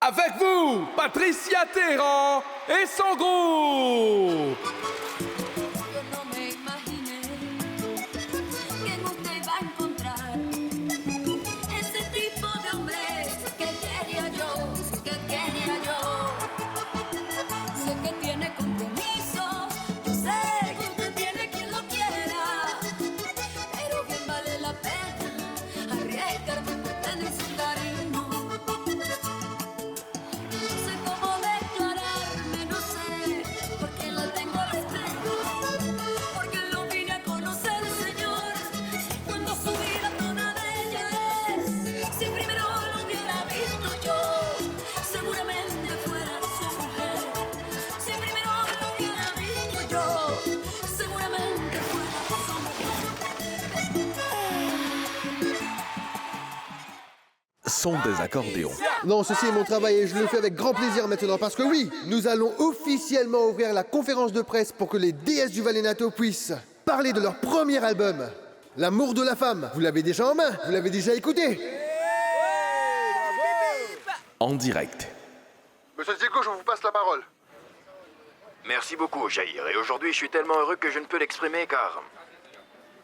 Avec vous, Patricia Terran et son groupe. Son des accordéons. Non, ceci est mon travail et je le fais avec grand plaisir maintenant parce que oui, nous allons officiellement ouvrir la conférence de presse pour que les déesses du Valenato puissent parler de leur premier album, L'amour de la femme. Vous l'avez déjà en main, vous l'avez déjà écouté. En direct. Monsieur Diego, je vous passe la parole. Merci beaucoup, Jair. Et aujourd'hui, je suis tellement heureux que je ne peux l'exprimer car...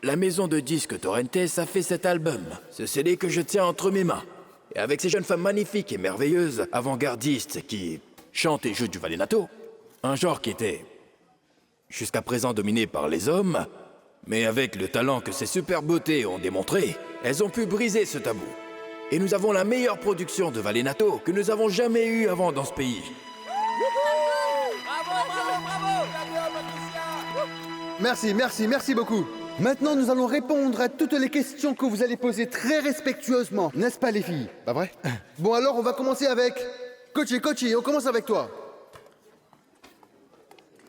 La maison de disques Torrentes a fait cet album, ce CD que je tiens entre mes mains. Et avec ces jeunes femmes magnifiques et merveilleuses, avant-gardistes, qui chantent et jouent du Valenato, un genre qui était jusqu'à présent dominé par les hommes, mais avec le talent que ces super beautés ont démontré, elles ont pu briser ce tabou. Et nous avons la meilleure production de Valenato que nous avons jamais eue avant dans ce pays. Merci beaucoup. Maintenant, nous allons répondre à toutes les questions que vous allez poser très respectueusement, n'est-ce pas les filles? Pas vrai? Bon alors, on va commencer avec... Kochi, on commence avec toi.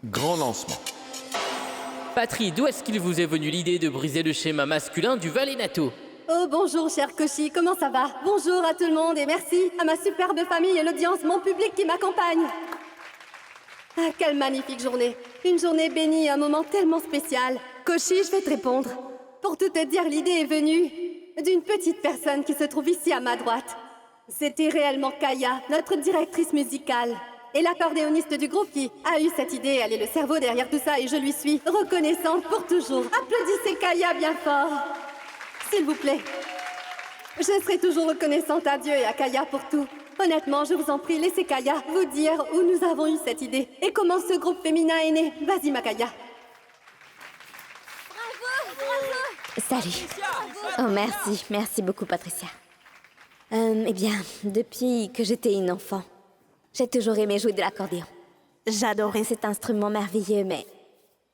Grand lancement. Patrie, d'où est-ce qu'il vous est venu l'idée de briser le schéma masculin du Valenato? Oh bonjour cher Kochi, comment ça va? Bonjour à tout le monde et merci à ma superbe famille et l'audience, mon public qui m'accompagne. Ah, quelle magnifique journée. Une journée bénie, un moment tellement spécial. Kochi, je vais te répondre. Pour tout te dire, l'idée est venue d'une petite personne qui se trouve ici à ma droite. C'était réellement Kaya, notre directrice musicale. Et l'accordéoniste du groupe qui a eu cette idée, elle est le cerveau derrière tout ça et je lui suis reconnaissante pour toujours. Applaudissez Kaya bien fort. S'il vous plaît. Je serai toujours reconnaissante à Dieu et à Kaya pour tout. Honnêtement, je vous en prie, laissez Kaya vous dire où nous avons eu cette idée et comment ce groupe féminin est né. Vas-y, ma Kaya. Salut. Oh, merci beaucoup, Patricia. Eh bien, depuis que j'étais une enfant, j'ai toujours aimé jouer de l'accordéon. J'adorais cet instrument merveilleux, mais...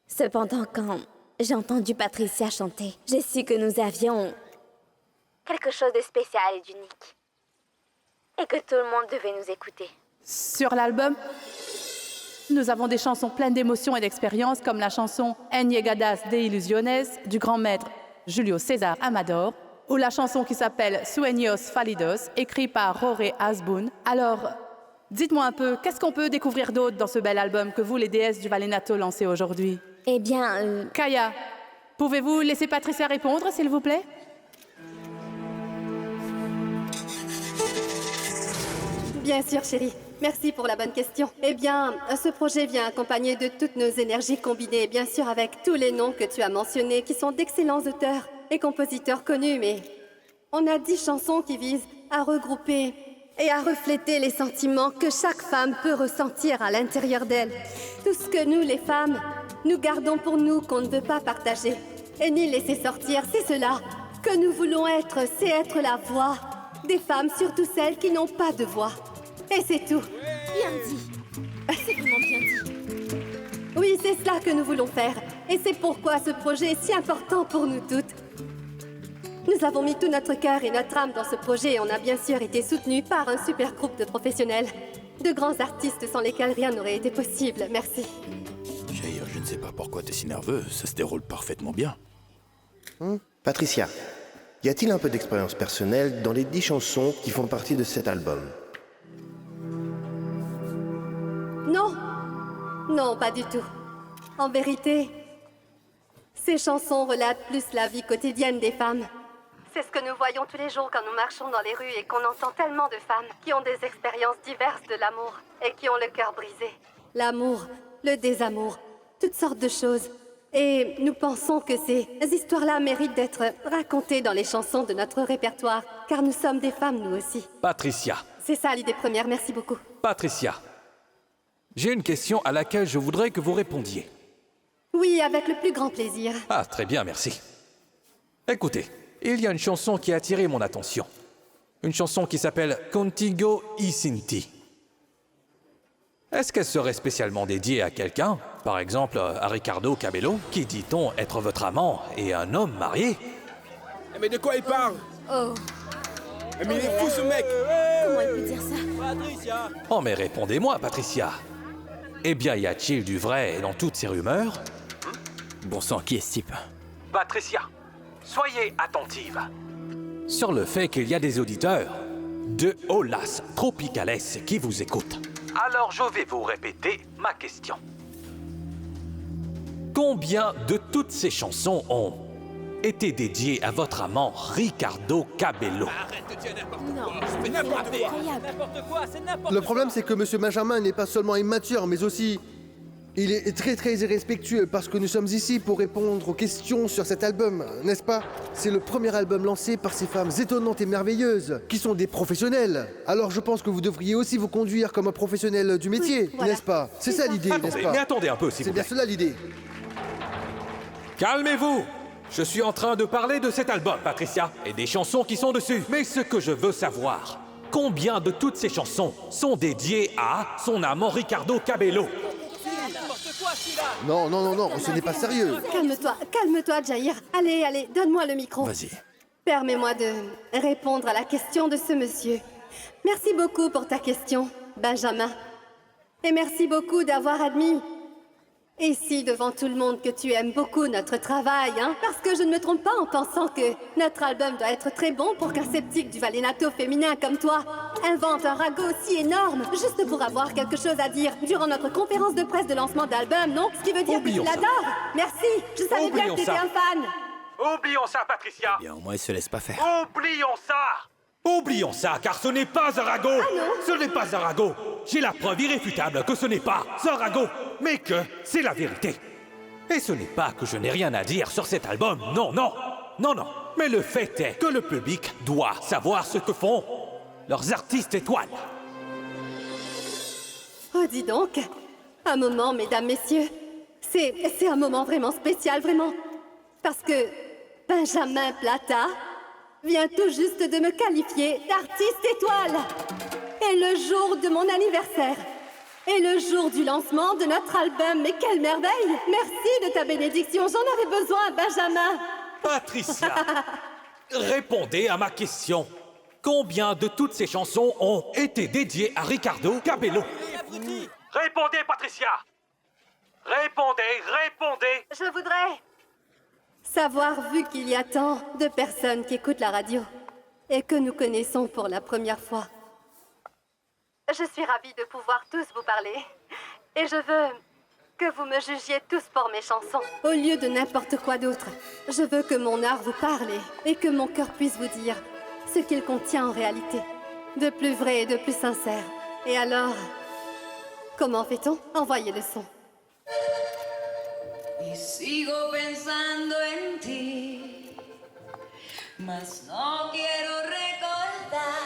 Cependant, quand j'ai entendu Patricia chanter, j'ai su que nous avions quelque chose de spécial et d'unique. Et que tout le monde devait nous écouter. Sur l'album, nous avons des chansons pleines d'émotions et d'expérience, comme la chanson En Llegadas de Ilusiones du grand maître Julio César Amador, ou la chanson qui s'appelle Sueños Falidos, écrite par Jorge Asbun. Alors, dites-moi un peu, qu'est-ce qu'on peut découvrir d'autre dans ce bel album que vous, les déesses du Valenato, lancez aujourd'hui? Eh bien... Kaya, pouvez-vous laisser Patricia répondre, s'il vous plaît? Bien sûr, chérie. Merci pour la bonne question. Eh bien, ce projet vient accompagné de toutes nos énergies combinées, bien sûr avec tous les noms que tu as mentionnés, qui sont d'excellents auteurs et compositeurs connus, mais on a 10 chansons qui visent à regrouper et à refléter les sentiments que chaque femme peut ressentir à l'intérieur d'elle. Tout ce que nous, les femmes, nous gardons pour nous qu'on ne veut pas partager et ni laisser sortir, c'est cela que nous voulons être, c'est être la voix des femmes, surtout celles qui n'ont pas de voix. Et c'est tout. Bien dit. C'est vraiment bien dit. Oui, c'est cela que nous voulons faire. Et c'est pourquoi ce projet est si important pour nous toutes. Nous avons mis tout notre cœur et notre âme dans ce projet et on a bien sûr été soutenus par un super groupe de professionnels. De grands artistes sans lesquels rien n'aurait été possible. Merci. Jair, je ne sais pas pourquoi t'es si nerveux. Ça se déroule parfaitement bien. Patricia, y a-t-il un peu d'expérience personnelle dans les 10 chansons qui font partie de cet album? Non. Non, pas du tout. En vérité, ces chansons relatent plus la vie quotidienne des femmes. C'est ce que nous voyons tous les jours quand nous marchons dans les rues et qu'on entend tellement de femmes qui ont des expériences diverses de l'amour et qui ont le cœur brisé. L'amour, le désamour, toutes sortes de choses. Et nous pensons que ces histoires-là méritent d'être racontées dans les chansons de notre répertoire, car nous sommes des femmes, nous aussi. Patricia, C'est ça l'idée première, merci beaucoup. Patricia, j'ai une question à laquelle je voudrais que vous répondiez. Oui, avec le plus grand plaisir. Ah, très bien, merci. Écoutez, il y a une chanson qui a attiré mon attention. Une chanson qui s'appelle Contigo y Sinti. Est-ce qu'elle serait spécialement dédiée à quelqu'un, par exemple à Ricardo Cabello, qui dit-on être votre amant et un homme marié? Mais de quoi il parle? Oh, Mais il est fou ce mec! Comment il peut dire ça? Oh mais répondez-moi, Patricia. Eh bien, y a-t-il du vrai dans toutes ces rumeurs? Bon sang, qui est ce type? Patricia, soyez attentive sur le fait qu'il y a des auditeurs de Olas Tropicales qui vous écoutent. Alors je vais vous répéter ma question. Combien de toutes ces chansons ont été dédiées à votre amant Ricardo Cabello? Le problème, c'est que Monsieur Benjamin n'est pas seulement immature, mais aussi... il est très très irrespectueux parce que nous sommes ici pour répondre aux questions sur cet album, n'est-ce pas? C'est le premier album lancé par ces femmes étonnantes et merveilleuses, qui sont des professionnels. Alors je pense que vous devriez aussi vous conduire comme un professionnel du métier, Oui, voilà. n'est-ce pas? C'est ça l'idée, n'est-ce Attendez, pas? mais attendez un peu, s'il C'est vous bien plaît. cela l'idée. Calmez-vous! Je suis en train de parler de cet album, Patricia, et des chansons qui sont dessus. Mais ce que je veux savoir, combien de toutes ces chansons sont dédiées à son amant Ricardo Cabello? Non, non, non, non, ce n'est pas sérieux. Calme-toi, Jair. Allez, allez, donne-moi le micro. Vas-y. Permets-moi de répondre à la question de ce monsieur. Merci beaucoup pour ta question, Benjamin. Et merci beaucoup d'avoir admis, ici devant tout le monde, que tu aimes beaucoup notre travail, hein? Parce que je ne me trompe pas en pensant que notre album doit être très bon pour qu'un sceptique du Vallenato féminin comme toi invente un ragot aussi énorme, juste pour avoir quelque chose à dire durant notre conférence de presse de lancement d'album, non? Ce qui veut dire Oublions que tu ça. l'adores. Merci, je savais bien Oublions que t'étais ça. un fan. Oublions ça, Patricia! Bien, au moins, il se laisse pas faire. Oublions ça! Oublions ça, car ce n'est pas un ragot! Ce n'est pas un ragot! J'ai la preuve irréfutable que ce n'est pas un ragot, mais que c'est la vérité. Et ce n'est pas que je n'ai rien à dire sur cet album, non, non, non, non. Mais le fait est que le public doit savoir ce que font leurs artistes étoiles. Oh, dis donc, un moment, mesdames, messieurs. C'est un moment vraiment spécial, vraiment. Parce que Benjamin Plata vient tout juste de me qualifier d'artiste étoile. Et le jour de mon anniversaire. Et le jour du lancement de notre album. Mais quelle merveille! Merci de ta bénédiction, j'en avais besoin, Benjamin. Patricia, répondez à ma question. Combien de toutes ces chansons ont été dédiées à Ricardo Cabello? Répondez, Patricia! Répondez! Je voudrais savoir, vu qu'il y a tant de personnes qui écoutent la radio et que nous connaissons pour la première fois. Je suis ravie de pouvoir tous vous parler et je veux que vous me jugiez tous pour mes chansons au lieu de n'importe quoi d'autre. Je veux que mon art vous parle et que mon cœur puisse vous dire ce qu'il contient en réalité, de plus vrai et de plus sincère. Et alors, comment fait-on? Envoyez le son. Y sigo pensando en ti, mas no quiero recordar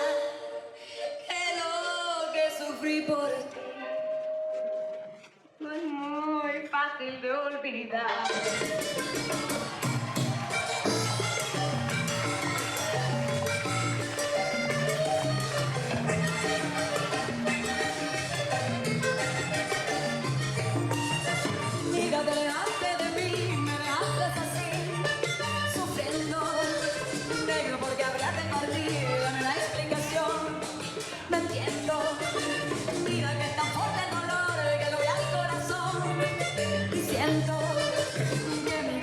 que lo que sufrí por ti no es muy fácil de olvidar. Mira, te alejaste de mí, me dejaste así, sufriendo, negro porque hablaste por ti, dame la explicación, me entiendo, mira que es tan fuerte el dolor que lo ve al corazón, y siento que mi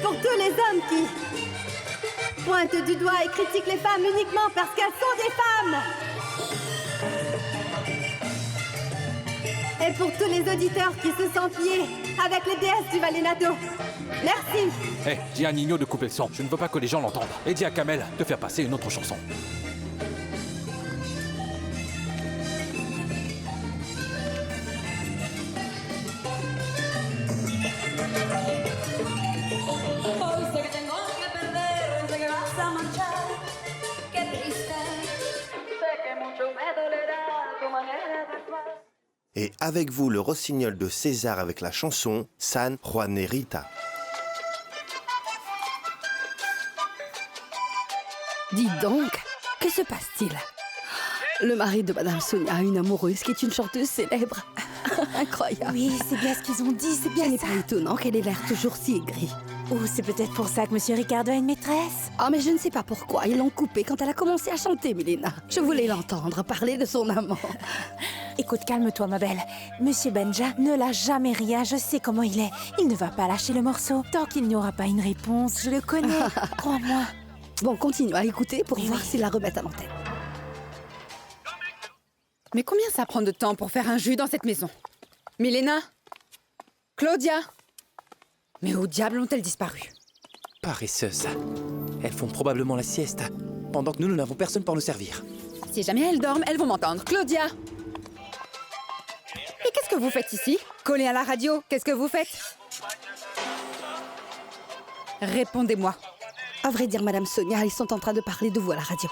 pour tous les hommes qui pointent du doigt et critiquent les femmes uniquement parce qu'elles sont des femmes. Et pour tous les auditeurs qui se sentent liés avec les déesses du Valenato. Merci. Hé, dis à Nino de couper le son. Je ne veux pas que les gens l'entendent. Et dis à Kamel de faire passer une autre chanson. Hoy sé que tengo que perder, sé que vas a marchar. Qué triste. Sé que mucho me dolerá tu manera de actuar. Et avec vous, le rossignol de César avec la chanson San Juanerita. Dis donc, que se passe-t-il? Le mari de Madame Sonia a une amoureuse qui est une chanteuse célèbre. Incroyable. Oui, c'est bien ce qu'ils ont dit, c'est bien Ce n'est ça. pas étonnant qu'elle ait l'air toujours si aigrie. Oh, c'est peut-être pour ça que Monsieur Ricardo a une maîtresse. Ah, mais je ne sais pas pourquoi. Ils l'ont coupée quand elle a commencé à chanter, Milena. Je voulais l'entendre parler de son amant. Écoute, calme-toi, ma belle. Monsieur Benja ne l'a jamais rien, je sais comment il est. Il ne va pas lâcher le morceau. Tant qu'il n'y aura pas une réponse, je le connais. Crois-moi. Bon, continue à écouter pour voir s'ils la remettent à l'antenne. Mais combien ça prend de temps pour faire un jus dans cette maison? Milena? Claudia? Mais où diable ont-elles disparu? Paresseuses. Elles font probablement la sieste, pendant que nous n'avons personne pour nous servir. Si jamais elles dorment, elles vont m'entendre. Claudia! Et qu'est-ce que vous faites ici? Collé à la radio, qu'est-ce que vous faites? Répondez-moi. À vrai dire, Madame Sonia, ils sont en train de parler de vous à la radio.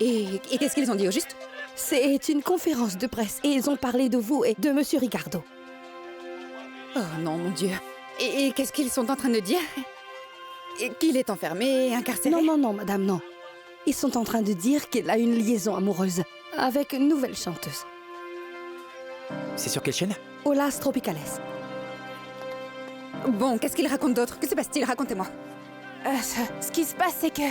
Et qu'est-ce qu'ils ont dit au juste? C'est une conférence de presse et ils ont parlé de vous et de Monsieur Ricardo. Oh non, mon Dieu. Et qu'est-ce qu'ils sont en train de dire? Qu'il est enfermé, incarcéré? Non, non, non, madame, non. Ils sont en train de dire qu'il a une liaison amoureuse avec une nouvelle chanteuse. C'est sur quelle chaîne? Olas Tropicales. Bon, qu'est-ce qu'ils racontent d'autre? Que se passe-t-il? Racontez-moi. Ce qui se passe, c'est que...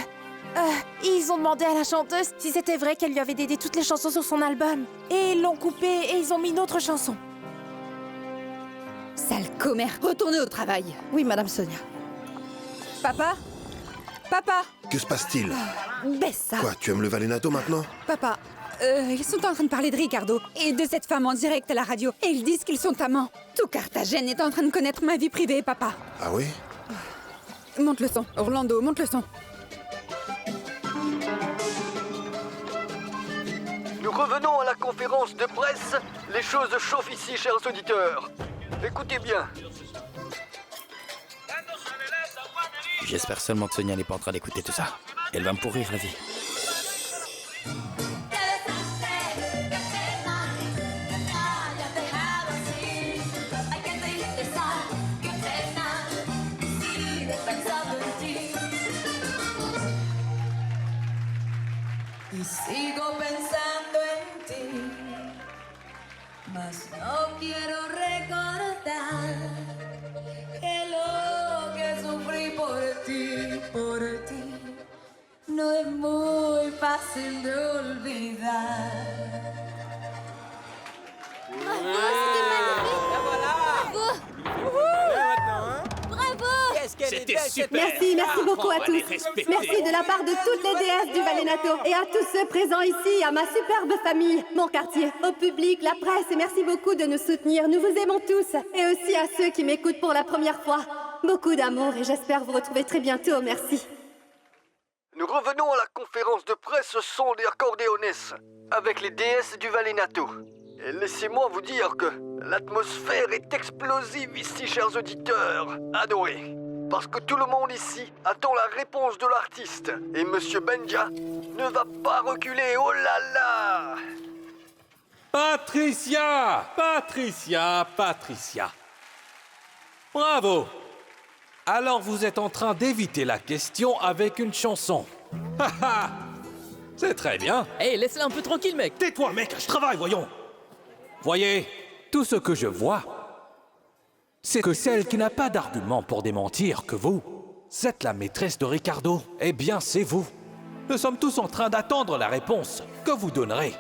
ils ont demandé à la chanteuse si c'était vrai qu'elle lui avait dédié toutes les chansons sur son album. Et ils l'ont coupé et ils ont mis une autre chanson. Sale commère, retournez au travail. Oui, Madame Sonia. Papa? Papa? Que se passe-t-il? Baisse ça. Quoi, tu aimes le Valenato maintenant? Papa, ils sont en train de parler de Ricardo et de cette femme en direct à la radio. Et ils disent qu'ils sont amants. Tout Carthagène est en train de connaître ma vie privée, papa. Ah oui? Monte le son. Orlando, monte le son. Nous revenons à la conférence de presse. Les choses chauffent ici, chers auditeurs. Écoutez bien. J'espère seulement que Sonia n'est pas en train d'écouter tout ça. Elle va me pourrir la vie. Y sigo pensando en ti, mas no quiero recordar que lo que sufrí por ti, no es muy fácil de olvidar. Bravo, c'était magnifique! Bravo! Bravo! C'était super! Merci beaucoup à tous. Merci de la part de toutes les déesses du Valenato et à tous ceux présents ici, à ma superbe famille, mon quartier, au public, la presse, et merci beaucoup de nous soutenir. Nous vous aimons tous. Et aussi à ceux qui m'écoutent pour la première fois. Beaucoup d'amour et j'espère vous retrouver très bientôt. Merci. Nous revenons à la conférence de presse Son des Accordéones avec les déesses du Valenato. Et laissez-moi vous dire que l'atmosphère est explosive ici, chers auditeurs. Adorés. Parce que tout le monde ici attend la réponse de l'artiste. Et Monsieur Benja ne va pas reculer, oh là là! Patricia! Patricia! Patricia! Bravo! Alors vous êtes en train d'éviter la question avec une chanson. Haha! C'est très bien. Hey, laisse-la un peu tranquille, mec. Tais-toi, mec, je travaille, voyons. Voyez, tout ce que je vois, c'est que celle qui n'a pas d'argument pour démentir que vous êtes la maîtresse de Ricardo. Eh bien, c'est vous. Nous sommes tous en train d'attendre la réponse que vous donnerez.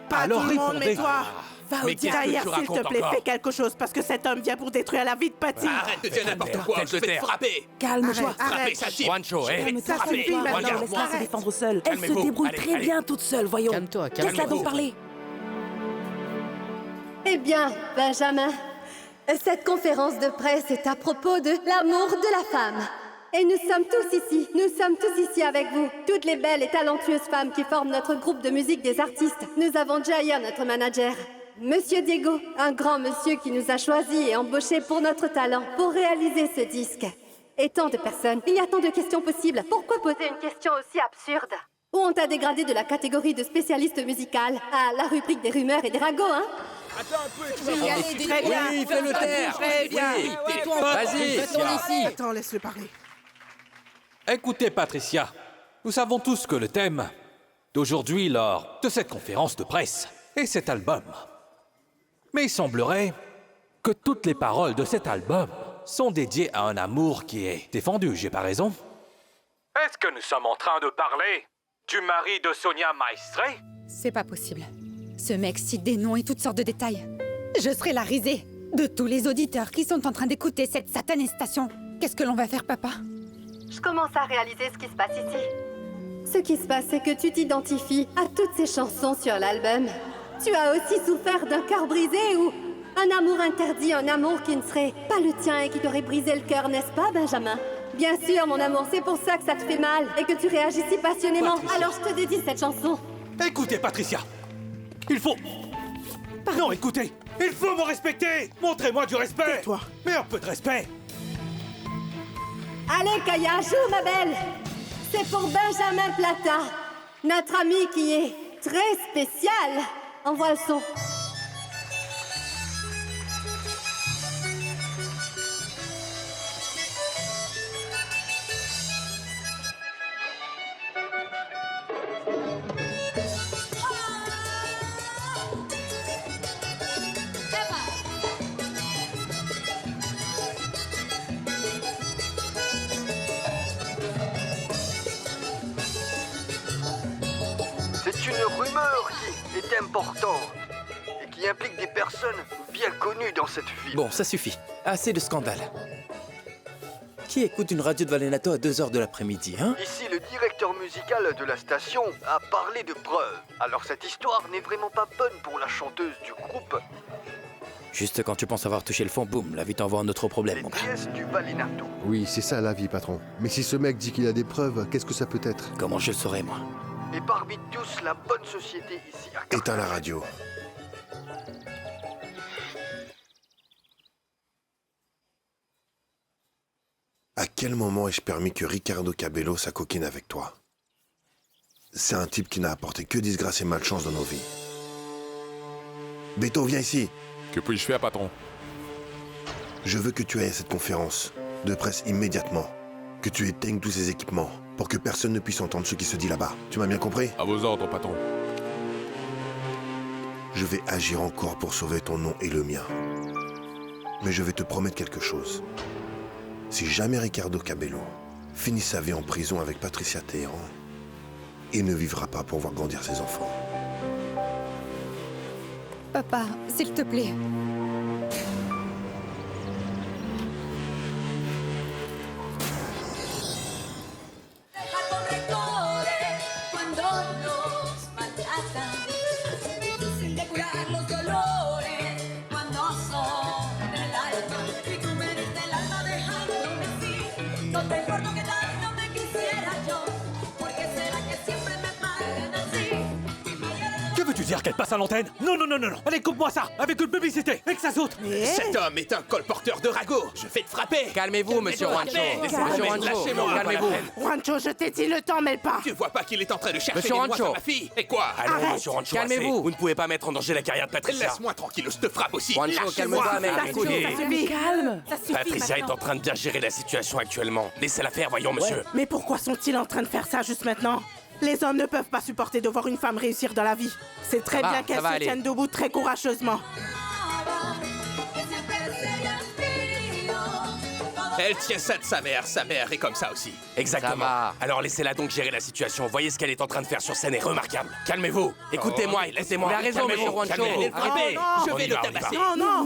Pas Alors tout le monde, mais répondez. toi, Va au derrière, s'il te plaît, fais quelque chose, parce que cet homme vient pour détruire la vie de Patty. Arrête de dire n'importe quoi, je vais te frapper. Calme-toi. Frapper, ça tire. Juancho, Ça suffit maintenant, laisse-la se défendre seule. Elle se débrouille très bien toute seule, voyons. Calme-toi, Laisse-la donc parler. Eh bien, Benjamin, cette conférence de presse est à propos de l'amour de la femme. Et nous sommes tous ici avec vous, toutes les belles et talentueuses femmes qui forment notre groupe de musique des artistes. Nous avons Jair, notre manager, Monsieur Diego, un grand monsieur qui nous a choisis et embauchés pour notre talent, pour réaliser ce disque. Et tant de personnes, il y a tant de questions possibles. Pourquoi poser une question aussi absurde? Où on t'a dégradé de la catégorie de spécialiste musical à la rubrique des rumeurs et des ragots, hein? Attends un peu, tu Très bien. Oui, fais-le taire. Très bien. Vas-y. Attends, laisse-le parler. Écoutez, Patricia, nous savons tous que le thème d'aujourd'hui lors de cette conférence de presse est cet album. Mais il semblerait que toutes les paroles de cet album sont dédiées à un amour qui est défendu, j'ai pas raison? Est-ce que nous sommes en train de parler du mari de Sonia Maestre? C'est pas possible. Ce mec cite des noms et toutes sortes de détails. Je serai la risée de tous les auditeurs qui sont en train d'écouter cette satanée station. Qu'est-ce que l'on va faire, papa? Je commence à réaliser ce qui se passe ici. Ce qui se passe, c'est que tu t'identifies à toutes ces chansons sur l'album. Tu as aussi souffert d'un cœur brisé ou un amour interdit, un amour qui ne serait pas le tien et qui t'aurait brisé le cœur, n'est-ce pas, Benjamin? Bien sûr, mon amour, c'est pour ça que ça te fait mal et que tu réagis si passionnément. Patricia. Alors je te dédie cette chanson. Écoutez, Patricia, il faut... Non, écoutez, il faut me respecter. Montrez-moi du respect. Tais-toi. Mais un peu de respect. Allez, Kaya, joue, ma belle. C'est pour Benjamin Plata, notre ami qui est très spécial. Envoie le son. C'est une rumeur qui est importante et qui implique des personnes bien connues dans cette ville. Bon, ça suffit. Assez de scandales. Qui écoute une radio de Valenato à 2h de l'après-midi, hein? Ici, le directeur musical de la station a parlé de preuves. Alors cette histoire n'est vraiment pas bonne pour la chanteuse du groupe. Juste quand tu penses avoir touché le fond, boum, la vie t'envoie un autre problème, mon gars. Déesse du Valenato. Oui, c'est ça la vie, patron. Mais si ce mec dit qu'il a des preuves, qu'est-ce que ça peut être? Comment je le saurais, moi? Et parmi tous, la bonne société ici à Éteins la radio. À quel moment ai-je permis que Ricardo Cabello s'acoquine avec toi? C'est un type qui n'a apporté que disgrâce et malchance dans nos vies. Beto, viens ici. Que puis-je faire, patron? Je veux que tu ailles à cette conférence de presse immédiatement. Que tu éteignes tous ces équipements pour que personne ne puisse entendre ce qui se dit là-bas. Tu m'as bien compris? À vos ordres, patron. Je vais agir encore pour sauver ton nom et le mien. Mais je vais te promettre quelque chose. Si jamais Ricardo Cabello finit sa vie en prison avec Patricia Téhéran, il ne vivra pas pour voir grandir ses enfants. Papa, s'il te plaît. Cuando nos maltratan, es difícil de curar los dolores cuando son el alma. Y tú me diste el alma dejándome así. No te importa que tanto me quisiera yo, porque será que siempre me pagan así. Que veux-tu dire qu'elle passe à l'antenne? Non, non, non, non, non. Allez, coupe-moi ça avec une publicité et que ça saute. Cet homme est un colporteur de ragots. Je vais te frapper. Calmez-vous, monsieur Juancho. Monsieur Juancho, calmez-vous. Juancho, je t'ai dit, le temps mêle pas. Tu vois pas qu'il est en train de chercher Monsieur des noix Rancho. à ma fille? Et quoi? Allons, monsieur Rancho, calmez-vous. Vous ne pouvez pas mettre en danger la carrière de Patricia. Laisse-moi tranquille, je te frappe aussi. Juancho, Lâche-moi. calme-toi, mec. Écoutez. Calme. Patricia est en train de bien gérer la situation actuellement. Laissez-la faire, voyons, monsieur. Mais pourquoi sont-ils en train de faire ça juste maintenant? Les hommes ne peuvent pas supporter de voir une femme réussir dans la vie. C'est très Ça va, bien ça qu'elle va se aller. tienne debout très courageusement. Elle tient ça de sa mère est comme ça aussi. Exactement. Alors laissez-la donc gérer la situation. Voyez ce qu'elle est en train de faire sur scène est remarquable. Calmez-vous. Écoutez-moi, laissez-moi. Il a raison, Calmez-vous, monsieur Wancho. calmez-vous. Elle est frappée. Je vais le tabasser.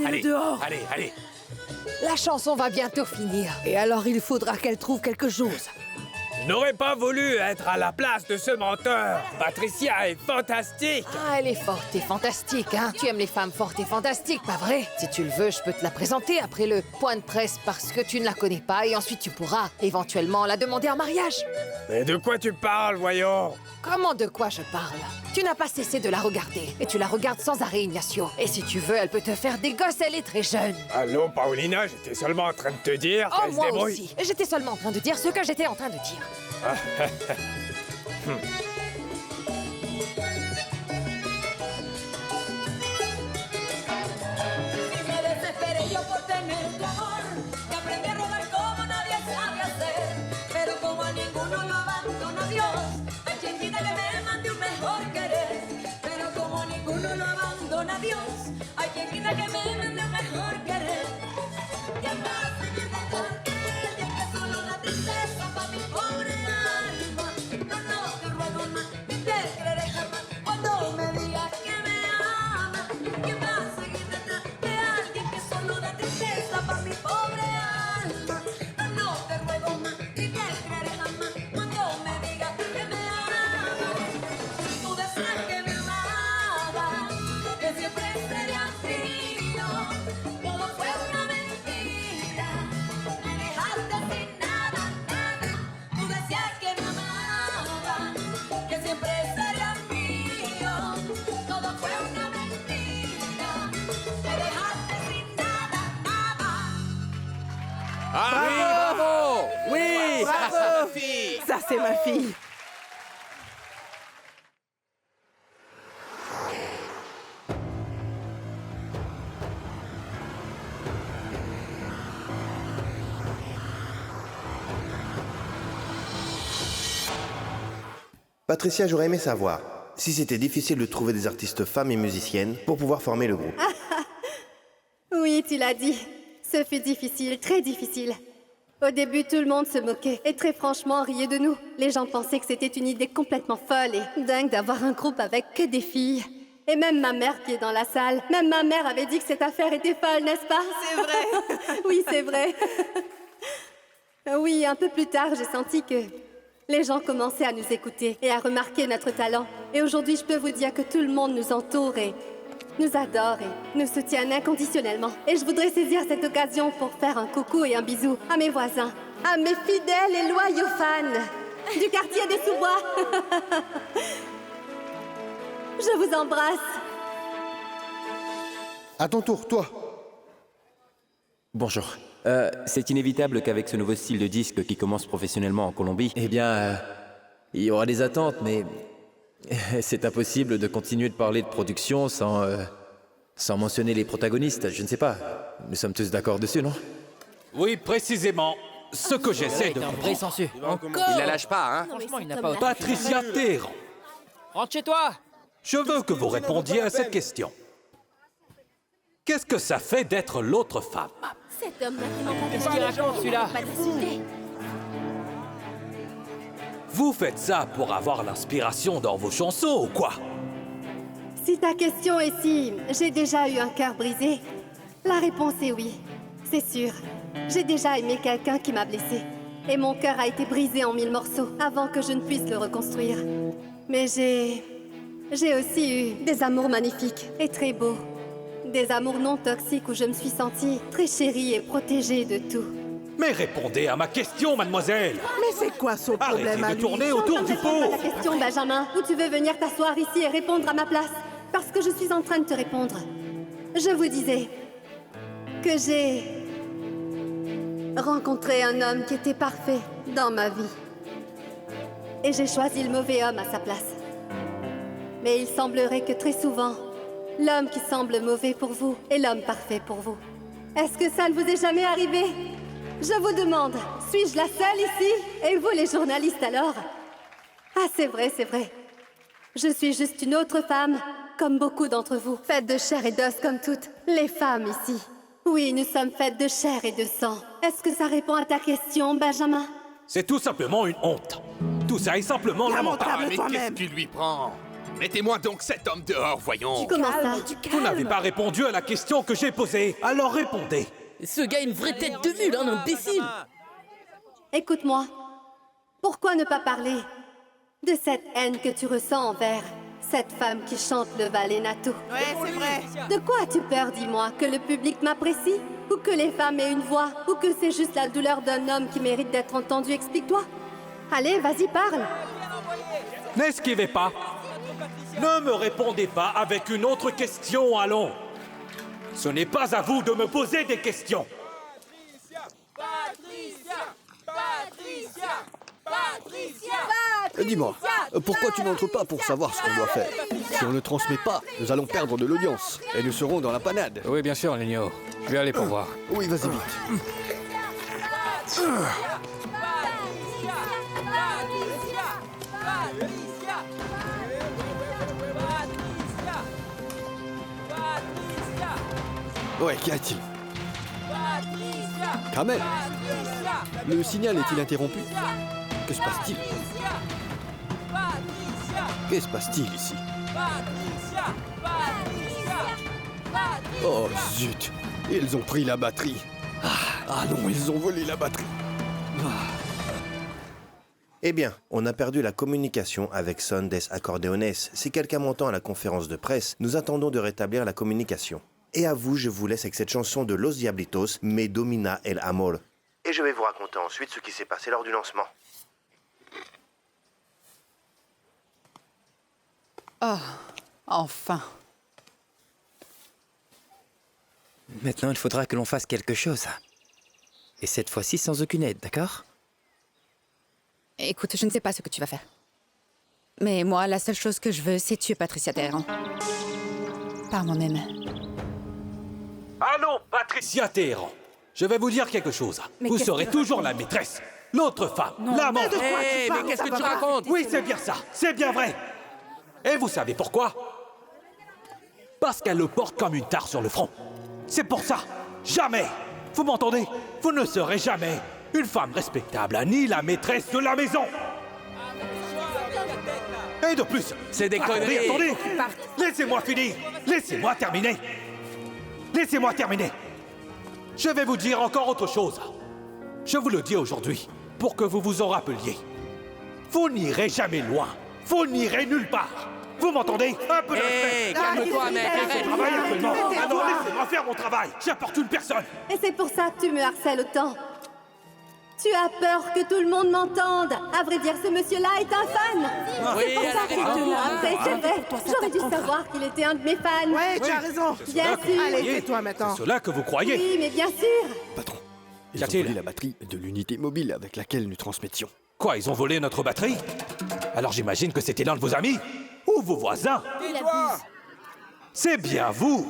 Allez, dehors. allez. La chanson va bientôt finir. Et alors il faudra qu'elle trouve quelque chose. Je n'aurais pas voulu être à la place de ce menteur. Patricia est fantastique. Ah, elle est forte et fantastique, hein. Tu aimes les femmes fortes et fantastiques, pas vrai? Si tu le veux, je peux te la présenter après le point de presse parce que tu ne la connais pas et ensuite tu pourras éventuellement la demander en mariage. Mais de quoi tu parles, voyons? Comment de quoi je parle? Tu n'as pas cessé de la regarder et tu la regardes sans arrêt, Ignacio. Et si tu veux, elle peut te faire des gosses, elle est très jeune. Allô, Paulina, j'étais seulement en train de te dire Oh, qu'elle se moi débrouille. aussi. J'étais seulement en train de dire ce que j'étais en train de dire. Me desesperé yo por tener tu amor, que aprendí a robar como nadie sabe hacer. Pero como a ninguno lo abandona Dios, hay quien quita que me mande un mejor querer. Pero como a ninguno lo abandona Dios, hay quien quita que me mande un mejor querer. ¿Quién va a seguir detrás de él? Y es que solo la tristeza pa' mi pobre alma. No te ruego más, ni te creeré jamás cuando me digas que me amas. ¿Quién va a seguir detrás de alguien que solo da tristeza pa' mi pobre alma? No te ruego más, ni te creeré jamás cuando me digas que me amas. Tú decías que me amabas, que siempre serías mío. Todo fue una mentira, me dejaste sin nada. Tú decías que me amabas, que siempre serías mío. Todo fue una mentira, me dejaste sin nada. Ah oui, bravo! Oui! Bravo! Ça, c'est ma fille. Patricia, j'aurais aimé savoir si c'était difficile de trouver des artistes femmes et musiciennes pour pouvoir former le groupe. Oui, tu l'as dit. Ce fut difficile, très difficile. Au début, tout le monde se moquait et très franchement riait de nous. Les gens pensaient que c'était une idée complètement folle et dingue d'avoir un groupe avec que des filles. Et même ma mère qui est dans la salle, même ma mère avait dit que cette affaire était folle, n'est-ce pas? C'est vrai. Oui, c'est vrai. Oui, un peu plus tard, j'ai senti que les gens commençaient à nous écouter et à remarquer notre talent. Et aujourd'hui, je peux vous dire que tout le monde nous entoure et nous adore et nous soutient inconditionnellement. Et je voudrais saisir cette occasion pour faire un coucou et un bisou à mes voisins, à mes fidèles et loyaux fans du quartier des Sous-Bois. Je vous embrasse. À ton tour, toi. Bonjour. C'est inévitable qu'avec ce nouveau style de disque qui commence professionnellement en Colombie, eh bien, il y aura des attentes, mais c'est impossible de continuer de parler de production sans mentionner les protagonistes. Je ne sais pas. Nous sommes tous d'accord dessus, non? Oui, précisément. Ce que j'essaie de un vrai comprendre. sensu. Il la lâche pas, hein? Franchement, il n'a pas autant. Patricia Téhéran, Rentre chez toi. je veux que vous répondiez à cette question. Qu'est-ce que ça fait d'être l'autre femme? Cet homme n'a pas Qu'est-ce qu'il raconte, celui-là? pas d'insulter. Vous faites ça pour avoir l'inspiration dans vos chansons ou quoi? Si ta question est si j'ai déjà eu un cœur brisé, la réponse est oui, c'est sûr. J'ai déjà aimé quelqu'un qui m'a blessée. Et mon cœur a été brisé en 1000 morceaux avant que je ne puisse le reconstruire. Mais j'ai aussi eu des amours magnifiques et très beaux. Des amours non toxiques où je me suis sentie très chérie et protégée de tout. Mais répondez à ma question, mademoiselle! Mais c'est quoi son problème à Arrêtez de lui? tourner autour du pot! Ta question, Benjamin, ou tu veux venir t'asseoir ici et répondre à ma place? Parce que je suis en train de te répondre. Je vous disais que j'ai rencontré un homme qui était parfait dans ma vie. Et j'ai choisi le mauvais homme à sa place. Mais il semblerait que très souvent, l'homme qui semble mauvais pour vous est l'homme parfait pour vous. Est-ce que ça ne vous est jamais arrivé? Je vous demande, suis-je la seule ici? Et vous, les journalistes, alors? Ah, c'est vrai, c'est vrai. Je suis juste une autre femme, comme beaucoup d'entre vous, faite de chair et d'os comme toutes les femmes ici. Oui, nous sommes faites de chair et de sang. Est-ce que ça répond à ta question, Benjamin? C'est tout simplement une honte. Tout ça est simplement lamentable. Mais qu'est-ce qui lui prend? Mettez-moi donc cet homme dehors, voyons. Comment ça? Vous n'avez pas répondu à la question que j'ai posée, alors répondez. Ce gars a une vraie tête de mule, un imbécile. Écoute-moi. Pourquoi ne pas parler de cette haine que tu ressens envers cette femme qui chante le Valenato? Ouais, c'est vrai. De quoi as-tu peur, dis-moi? Que le public m'apprécie? Ou que les femmes aient une voix? Ou que c'est juste la douleur d'un homme qui mérite d'être entendu? Explique-toi. Allez, vas-y, parle. N'esquivez pas. Ne me répondez pas avec une autre question, allons. Ce n'est pas à vous de me poser des questions. Dis-moi, pourquoi tu n'entres pas pour savoir ce qu'on doit faire? Si on ne transmet pas, nous allons perdre de l'audience et nous serons dans la panade. Oui, bien sûr, Nino. Je vais aller pour voir. Oui, vas-y vite. Ouais, qu'y a-t-il? Kamel, le signal est-il interrompu? Que se passe-t-il? Que se passe-t-il ici? Oh zut! Ils ont pris la batterie. Ah non, ils ont volé la batterie. Eh bien, on a perdu la communication avec Son des Acordeones. Si quelqu'un m'entend à la conférence de presse, nous attendons de rétablir la communication. Et à vous, je vous laisse avec cette chanson de Los Diablitos, Me Domina el Amor. Et je vais vous raconter ensuite ce qui s'est passé lors du lancement. Oh, enfin. Maintenant, il faudra que l'on fasse quelque chose. Et cette fois-ci, sans aucune aide, d'accord? Écoute, je ne sais pas ce que tu vas faire. Mais moi, la seule chose que je veux, c'est tuer Patricia Téhéran. Par moi-même. Allons, Patricia Téhéran. Je vais vous dire quelque chose. Mais vous qu'est-ce serez que- toujours la maîtresse, l'autre femme, l'amant. Mais de quoi tu parles? mais qu'est-ce Ça que va tu pas. racontes? Oui, c'est bien ça. C'est bien vrai. Et vous savez pourquoi? Parce qu'elle le porte comme une tare sur le front. C'est pour ça. Jamais. Vous m'entendez? Vous ne serez jamais une femme respectable, ni la maîtresse de la maison. Et de plus... C'est des Attendez, conneries. attendez. Laissez-moi finir. Laissez-moi terminer. Laissez-moi terminer. Je vais vous dire encore autre chose. Je vous le dis aujourd'hui, pour que vous vous en rappeliez. Vous n'irez jamais loin. Vous n'irez nulle part. Vous m'entendez? Un peu de respect. calme-toi, mec, Je arrête. travaille actuellement. Alors laissez-moi faire mon travail. J'apporte une personne. Et c'est pour ça que tu me harcèles autant. Tu as peur que tout le monde m'entende. À vrai dire, ce monsieur-là est un fan. Oui, C'est pour elle ça a qu'il raison. te l'a harcelé, c'est vrai. J'aurais dû savoir qu'il était un de mes fans. Ouais, tu as raison. Bien sûr. Allez, tais-toi maintenant. C'est cela que vous croyez? Oui, mais bien sûr. Patron, ils Qu'y ont a-t-il? volé la batterie de l'unité mobile avec laquelle nous transmettions. Quoi, ils ont volé notre batterie? Alors j'imagine que c'était l'un de vos amis? Ou vos voisins? C'est bien vous,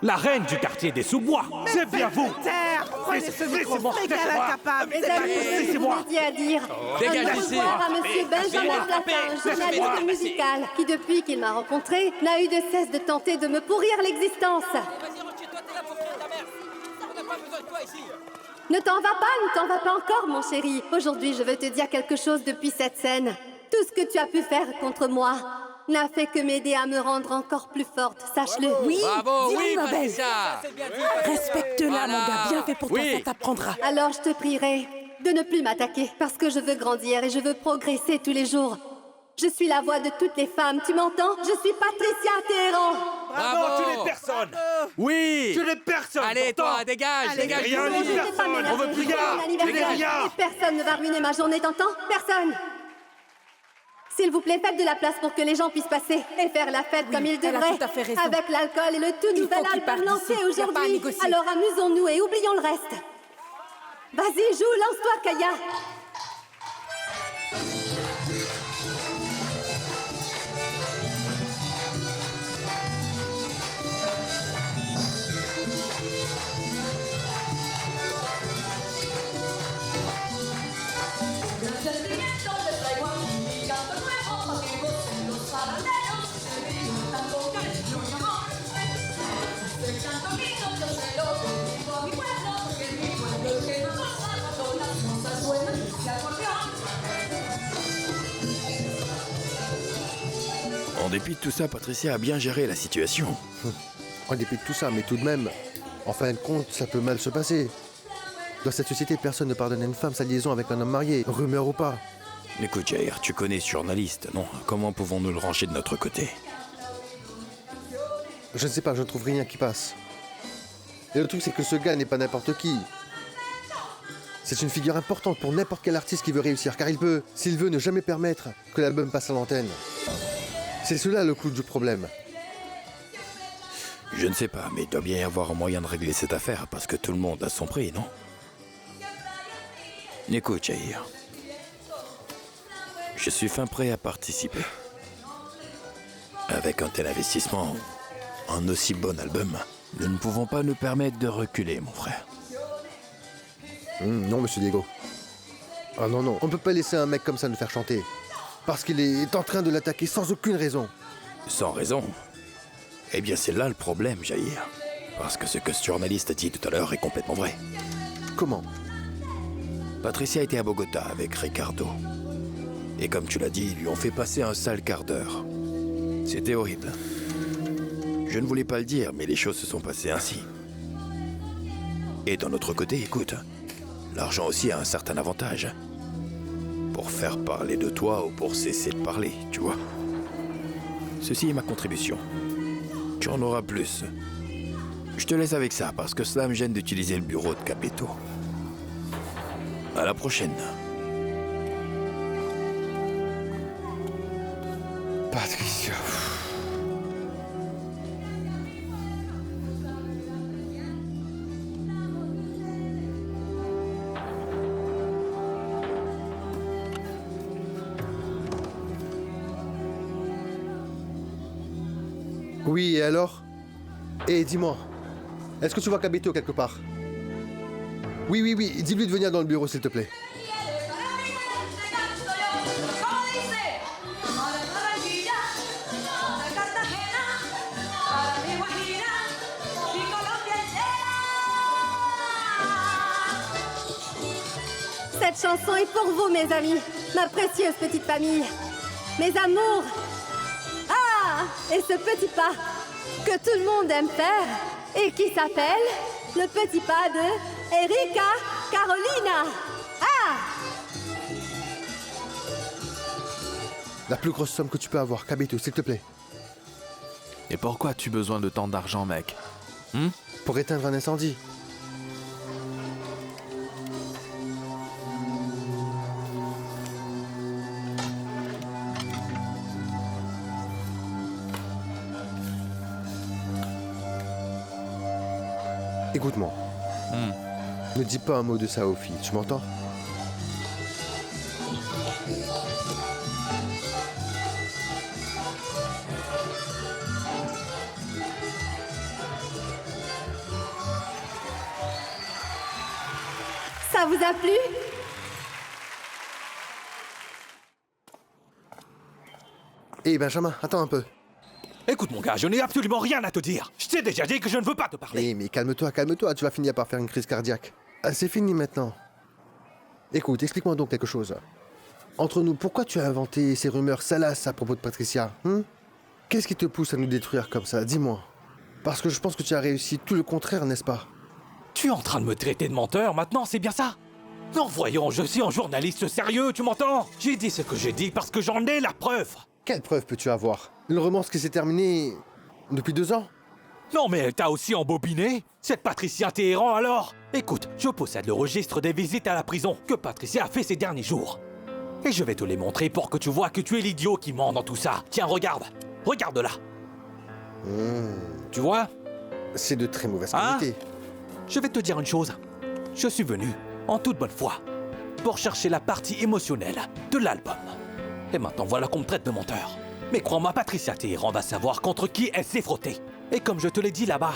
la reine du quartier des sous-bois. C'est bien vous. Terre, prenez ce micro, Laissez-moi, égal laissez-moi. incapable. Mes amis, je vous ai dit à dire. Dégage Un d'ici. revoir à monsieur Benjamin Platin, un journaliste musical, qui depuis qu'il m'a rencontré, n'a eu de cesse de tenter de me pourrir l'existence. Ne t'en va pas, ne t'en va pas encore, mon chéri. Aujourd'hui, je veux te dire quelque chose depuis cette scène. Tout ce que tu as pu faire contre moi n'a fait que m'aider à me rendre encore plus forte, sache-le. Oui, Bravo, dis-lui, oui, ma belle. Patricia. Respecte-la, mon gars. Bien fait pour toi, Oui. ça t'apprendra. Alors je te prierai de ne plus m'attaquer, parce que je veux grandir et je veux progresser tous les jours. Je suis la voix de toutes les femmes, tu m'entends? Je suis Patricia Téhéran. Bravo, tu n'es personne. Oui. Tu n'es personne. Allez, pourtant. toi, dégage, Allez, dégage. rien, je ni ne vais pas personne. m'énerver. On veut plus C'est mon rien. anniversaire. Rien. Et personne ne va ruiner ma journée, t'entends? Personne. S'il vous plaît, faites de la place pour que les gens puissent passer et faire la fête comme ils elle a devraient. tout à fait raison. Avec l'alcool et le tout Il nouvel faut qu'il parte album lancé d'ici. Y a pas à aujourd'hui. négocier. Alors amusons-nous et oublions le reste. Vas-y, joue, lance-toi, Kaya. El sentimiento de Taiwán y canto nuevo para que gocen los paraderos se diviertan con cariño y amor. Este canto lindo yo se lo dedico a mi pueblo porque es mi pueblo el que nos goza. En dépit de tout ça, Patricia a bien géré la situation. En dépit de tout ça, mais tout de même, en fin de compte, ça peut mal se passer. Dans cette société, personne ne pardonne à une femme sa liaison avec un homme marié, rumeur ou pas. Écoute, Jair, tu connais ce journaliste, non? Comment pouvons-nous le ranger de notre côté? Je ne sais pas, je ne trouve rien qui passe. Et le truc, c'est que ce gars n'est pas n'importe qui. C'est une figure importante pour n'importe quel artiste qui veut réussir, car il peut, s'il veut, ne jamais permettre que l'album passe à l'antenne. C'est cela le clou du problème. Je ne sais pas, mais il doit bien y avoir un moyen de régler cette affaire, parce que tout le monde a son prix, non? Écoute, Jair. Je suis fin prêt à participer. Avec un tel investissement, un aussi bon album, nous ne pouvons pas nous permettre de reculer, mon frère. Non, monsieur Diego. Ah non, non, on ne peut pas laisser un mec comme ça nous faire chanter. Parce qu'il est en train de l'attaquer sans aucune raison. Sans raison? Eh bien, c'est là le problème, Jair. Parce que ce que ce journaliste a dit tout à l'heure est complètement vrai. Comment? Patricia était à Bogota avec Ricardo. Et comme tu l'as dit, ils lui ont fait passer un sale quart d'heure. C'était horrible. Je ne voulais pas le dire, mais les choses se sont passées ainsi. Et d'un autre côté, écoute, l'argent aussi a un certain avantage. Pour faire parler de toi ou pour cesser de parler, tu vois. Ceci est ma contribution. Tu en auras plus. Je te laisse avec ça, parce que cela me gêne d'utiliser le bureau de Capetto. À la prochaine. Patricia. Oui, et alors? Et dis-moi, est-ce que tu vois Capetto quelque part? Oui, oui, oui, dis-lui de venir dans le bureau, s'il te plaît. Cette chanson est pour vous, mes amis, ma précieuse petite famille, mes amours. Ah, et ce petit pas que tout le monde aime faire et qui s'appelle le petit pas de Erika Carolina. Ah! La plus grosse somme que tu peux avoir, Capetto, s'il te plaît. Et pourquoi as-tu besoin de tant d'argent, mec? Pour éteindre un incendie. Écoute-moi. Ne dis pas un mot de ça aux filles, tu m'entends? Ça vous a plu? Hé Benjamin, attends un peu. Écoute mon gars, je n'ai absolument rien à te dire. Je t'ai déjà dit que je ne veux pas te parler. Hé, mais calme-toi, calme-toi, tu vas finir par faire une crise cardiaque. Ah, c'est fini maintenant. Écoute, explique-moi donc quelque chose. Entre nous, pourquoi tu as inventé ces rumeurs salaces à propos de Patricia? Qu'est-ce qui te pousse à nous détruire comme ça? Dis-moi. Parce que je pense que tu as réussi tout le contraire, n'est-ce pas? Tu es en train de me traiter de menteur maintenant, c'est bien ça? Non, voyons, je suis un journaliste sérieux, tu m'entends? J'ai dit ce que j'ai dit parce que j'en ai la preuve. Quelle preuve peux-tu avoir? Une romance qui s'est terminée depuis 2 ans? Non, mais t'as aussi embobiné cette Patricia Téhéran alors? Écoute, je possède le registre des visites à la prison que Patricia a fait ces derniers jours. Et je vais te les montrer pour que tu vois que tu es l'idiot qui ment dans tout ça. Tiens, regarde. Regarde là. Tu vois? C'est de très mauvaise qualité. Je vais te dire une chose. Je suis venu, en toute bonne foi, pour chercher la partie émotionnelle de l'album. Et maintenant, voilà qu'on me traite de menteur. Mais crois-moi, Patricia Téhéran va savoir contre qui elle s'est frottée. Et comme je te l'ai dit là-bas,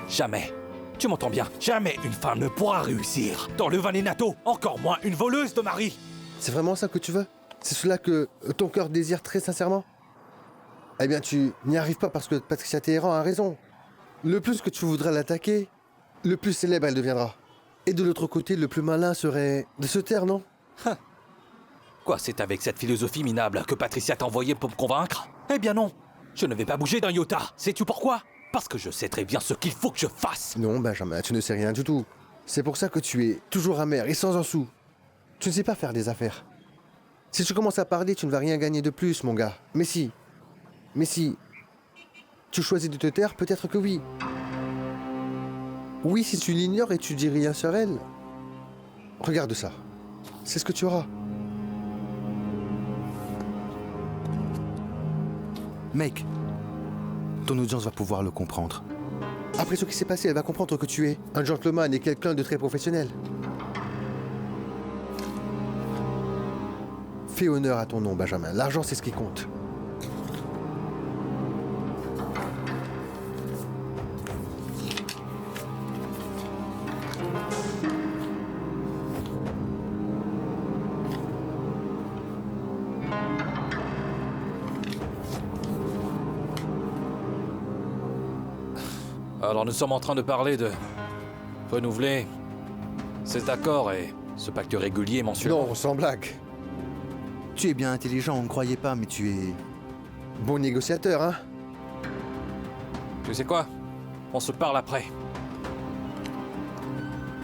jamais, tu m'entends bien, jamais une femme ne pourra réussir dans le Vallenato, encore moins une voleuse de mari. C'est vraiment ça que tu veux? C'est cela que ton cœur désire très sincèrement? Eh bien, tu n'y arrives pas parce que Patricia Téhéran a raison. Le plus que tu voudras l'attaquer, le plus célèbre elle deviendra. Et de l'autre côté, le plus malin serait de se taire, non? Quoi, c'est avec cette philosophie minable que Patricia t'a envoyé pour me convaincre? Eh bien non, je ne vais pas bouger d'un iota. Sais-tu pourquoi? Parce que je sais très bien ce qu'il faut que je fasse. Non, Benjamin, tu ne sais rien du tout. C'est pour ça que tu es toujours amer et sans un sou. Tu ne sais pas faire des affaires. Si tu commences à parler, tu ne vas rien gagner de plus, mon gars. Mais si tu choisis de te taire, peut-être que oui. Oui, si tu l'ignores et tu dis rien sur elle. Regarde ça. C'est ce que tu auras. Mec, ton audience va pouvoir le comprendre. Après ce qui s'est passé, elle va comprendre que tu es un gentleman et quelqu'un de très professionnel. Fais honneur à ton nom, Benjamin. L'argent, c'est ce qui compte. Alors nous sommes en train de parler de renouveler ces accords et ce pacte régulier mensuel. Non, sans blague. Tu es bien intelligent, on ne croyait pas, mais tu es... bon négociateur, hein? Tu sais quoi? On se parle après.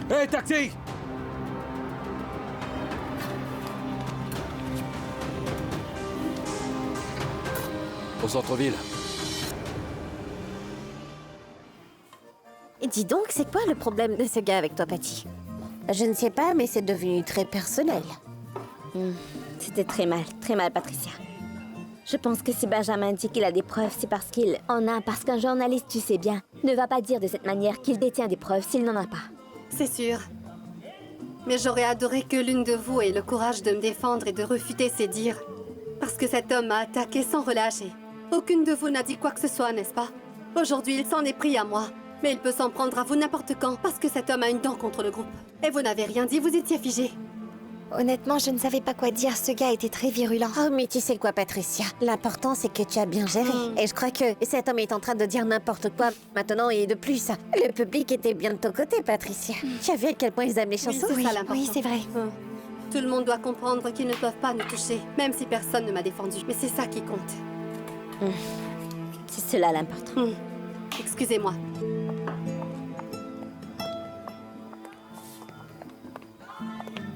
Hé, taxi! Au centre-ville. Dis donc, c'est quoi le problème de ce gars avec toi, Patty? Je ne sais pas, mais c'est devenu très personnel. C'était très mal, Patricia. Je pense que si Benjamin dit qu'il a des preuves, c'est parce qu'il en a. Parce qu'un journaliste, tu sais bien, ne va pas dire de cette manière qu'il détient des preuves s'il n'en a pas. C'est sûr. Mais j'aurais adoré que l'une de vous ait le courage de me défendre et de refuter ces dires. Parce que cet homme m'a attaqué sans relâcher. Aucune de vous n'a dit quoi que ce soit, n'est-ce pas? Aujourd'hui, il s'en est pris à moi. Mais il peut s'en prendre à vous n'importe quand, parce que cet homme a une dent contre le groupe. Et vous n'avez rien dit, vous étiez figé. Honnêtement, je ne savais pas quoi dire, ce gars était très virulent. Oh, mais tu sais quoi, Patricia? L'important, c'est que tu as bien géré. Et je crois que cet homme est en train de dire n'importe quoi maintenant et de plus. Le public était bien de ton côté, Patricia. Tu as vu à quel point ils aiment les chansons? Oui, c'est ça l'important. Oui, c'est vrai. Tout le monde doit comprendre qu'ils ne peuvent pas nous toucher, même si personne ne m'a défendu. Mais c'est ça qui compte. C'est cela l'important. Excusez-moi.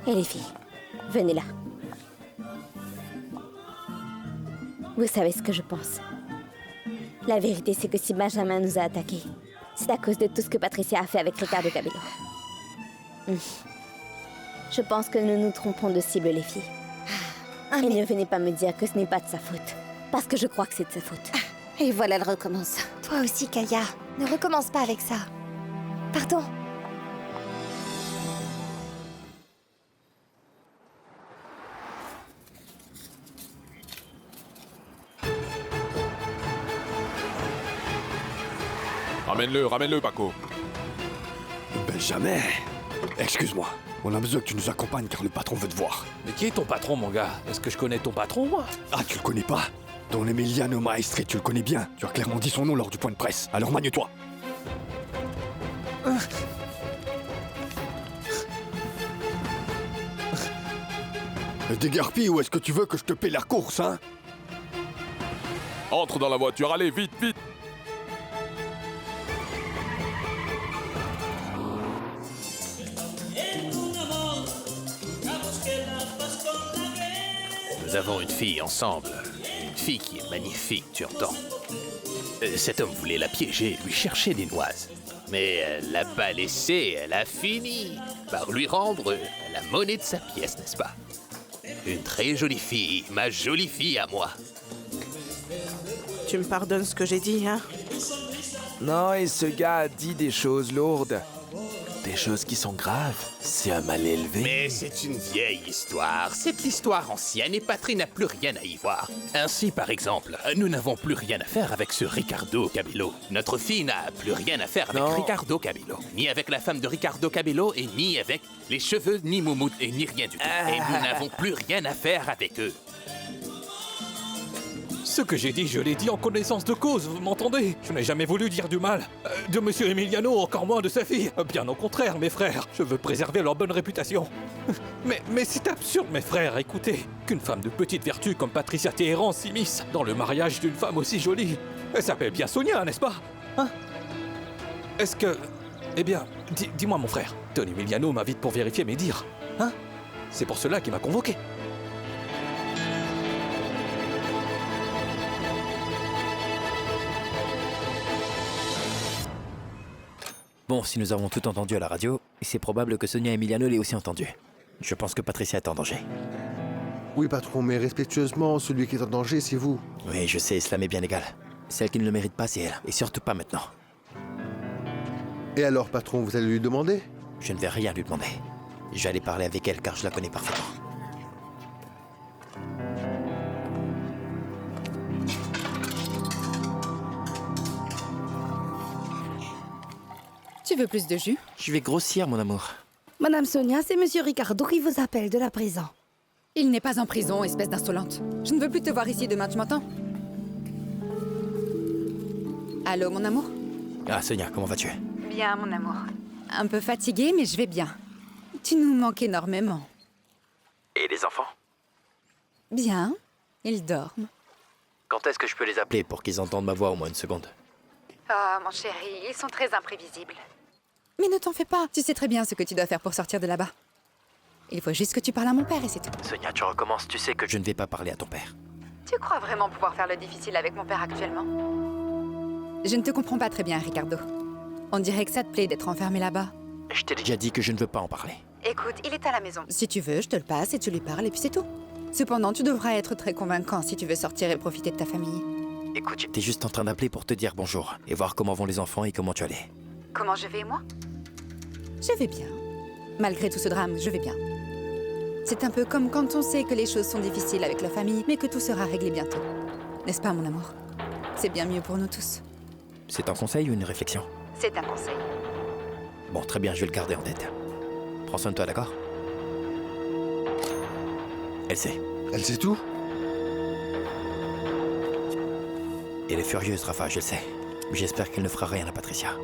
Et les filles, venez là. Vous savez ce que je pense. La vérité, c'est que si Benjamin nous a attaqués, c'est à cause de tout ce que Patricia a fait avec Ricardo Cabello. Je pense que nous nous trompons de cible, les filles. Et ne venez pas me dire que ce n'est pas de sa faute. Parce que je crois que c'est de sa faute. Et voilà, elle recommence. Toi aussi, Kaya. Ne recommence pas avec ça. Pardon. Ramène-le, Paco. Benjamin, excuse-moi. On a besoin que tu nous accompagnes car le patron veut te voir. Mais qui est ton patron, mon gars? Est-ce que je connais ton patron, moi? Ah, tu le connais pas? Don Emiliano Maestre, tu le connais bien. Tu as clairement dit son nom lors du point de presse. Alors magne-toi. Dégarpille, ou est-ce que tu veux que je te paie la course, hein? Entre dans la voiture, allez, vite, vite. Nous avons une fille ensemble. Une fille qui est magnifique, tu entends. Cet homme voulait la piéger, lui chercher des noises. Mais elle l'a pas laissé, elle a fini par lui rendre la monnaie de sa pièce, n'est-ce pas? Une très jolie fille, ma jolie fille à moi. Tu me pardonnes ce que j'ai dit, hein? Non, et ce gars a dit des choses lourdes. Des choses qui sont graves. C'est un mal élevé. Mais c'est une vieille histoire. C'est l'histoire ancienne et Patry n'a plus rien à y voir. Ainsi, par exemple, nous n'avons plus rien à faire avec ce Ricardo Cabello. Notre fille n'a plus rien à faire avec Ricardo Cabello. Ni avec la femme de Ricardo Cabello et ni avec les cheveux, ni Moumoud et ni rien du tout. Et nous n'avons plus rien à faire avec eux. Ce que j'ai dit, je l'ai dit en connaissance de cause, vous m'entendez? Je n'ai jamais voulu dire du mal de Monsieur Emiliano, encore moins de sa fille. Bien au contraire, mes frères, je veux préserver leur bonne réputation. Mais c'est absurde, mes frères, écoutez, qu'une femme de petite vertu comme Patricia Téhéran s'immisce dans le mariage d'une femme aussi jolie. Elle s'appelle bien Sonia, n'est-ce pas? Hein? Est-ce que... Eh bien, dis-moi, mon frère, Don Emiliano m'invite pour vérifier mes dires. Hein? C'est pour cela qu'il m'a convoqué. Bon, si nous avons tout entendu à la radio, c'est probable que Sonia Emiliano l'ait aussi entendu. Je pense que Patricia est en danger. Oui, patron, mais respectueusement, celui qui est en danger, c'est vous. Oui, je sais, cela m'est bien égal. Celle qui ne le mérite pas, c'est elle. Et surtout pas maintenant. Et alors, patron, vous allez lui demander? Je ne vais rien lui demander. Je vais aller parler avec elle car je la connais parfaitement. Tu veux plus de jus? Je vais grossir, mon amour. Madame Sonia, c'est Monsieur Ricardo qui vous appelle de la prison. Il n'est pas en prison, espèce d'insolente. Je ne veux plus te voir ici demain, tu m'entends? Allô, mon amour? Ah, Sonia, comment vas-tu? Bien, mon amour. Un peu fatiguée, mais je vais bien. Tu nous manques énormément. Et les enfants? Bien, ils dorment. Quand est-ce que je peux les appeler pour qu'ils entendent ma voix au moins une seconde? Oh, mon chéri, ils sont très imprévisibles. Mais ne t'en fais pas, tu sais très bien ce que tu dois faire pour sortir de là-bas. Il faut juste que tu parles à mon père et c'est tout. Sonia, tu recommences, tu sais que je ne vais pas parler à ton père. Tu crois vraiment pouvoir faire le difficile avec mon père actuellement? Je ne te comprends pas très bien, Ricardo. On dirait que ça te plaît d'être enfermé là-bas. Je t'ai déjà dit que je ne veux pas en parler. Écoute, il est à la maison. Si tu veux, je te le passe et tu lui parles et puis c'est tout. Cependant, tu devras être très convaincant si tu veux sortir et profiter de ta famille. Écoute, j'étais juste en train d'appeler pour te dire bonjour et voir comment vont les enfants et comment tu allais. Comment je vais, moi? Je vais bien. Malgré tout ce drame, je vais bien. C'est un peu comme quand on sait que les choses sont difficiles avec la famille, mais que tout sera réglé bientôt. N'est-ce pas, mon amour? C'est bien mieux pour nous tous. C'est un conseil ou une réflexion? C'est un conseil. Bon, très bien, je vais le garder en tête. Prends soin de toi, d'accord? Elle sait. Elle sait tout? Elle est furieuse, Rafa, je le sais. Mais j'espère qu'elle ne fera rien à Patricia.